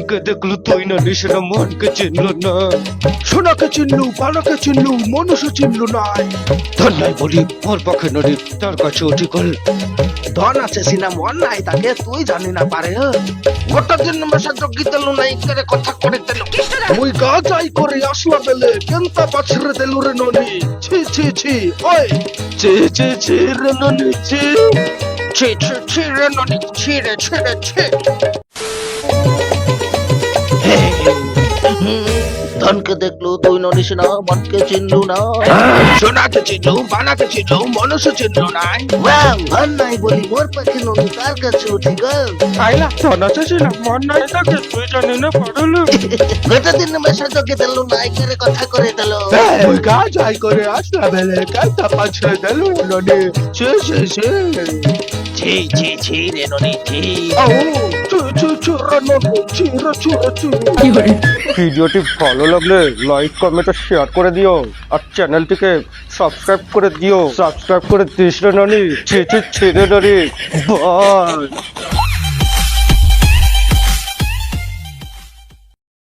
ধনকে দেখলু তুই না নিশানা মনকে চিনল না। সোনাকে চিনলু, পানাকে চিনলু, মানুষ চিনলু নাই। ধন নাই বলি মোর পক্ষে নড়ি, তার কাছে উঠি কল। ধন আছে সিনা মন নাই তাকে তুই জানি না পারে। গোটা দিন মেশা জগি তেলু নাই করে কথা করে তেলু। মুই গা যাই করে আসলা বেলে কেনতা পাছরে তেলু রে ননি। ছি ছি ছি ওই চে চে চে রে ননি চে। ছি ছি ছি রে ননি ছি রে ছি রে ছি। ধনকে দেখলু তুই ননিস না মনকে চিনলু না। সোনাকে চিনলু বানাকে চিনলু মানুষ চিনলু নাই। ধন নাই বলি মোর পাখি ননি তার কাছে উঠি গল। আইলা ধন আছে সিনা মন নাই তাকে তুই জানি না পারলু। গোটা দিন মেশা জগি তেলু নাই করে কথা করে তেলু। মুই গা যাই করে আসলা বেলে কেনতা পাছরে তেলু ননি। চে চে চে ছি ছি ছি রে ননি ছি। আও চে চে চে রে ননি চে রে চে রে চে। ভিডিওটি ভালো লাগলে লাইক কমেন্ট আর শেয়ার করে দিও, আর চ্যানেলটিকে সাবস্ক্রাইব করে দিও। সাবস্ক্রাইব করে দিস রে ননি, ছেড়ে ননি। বাই।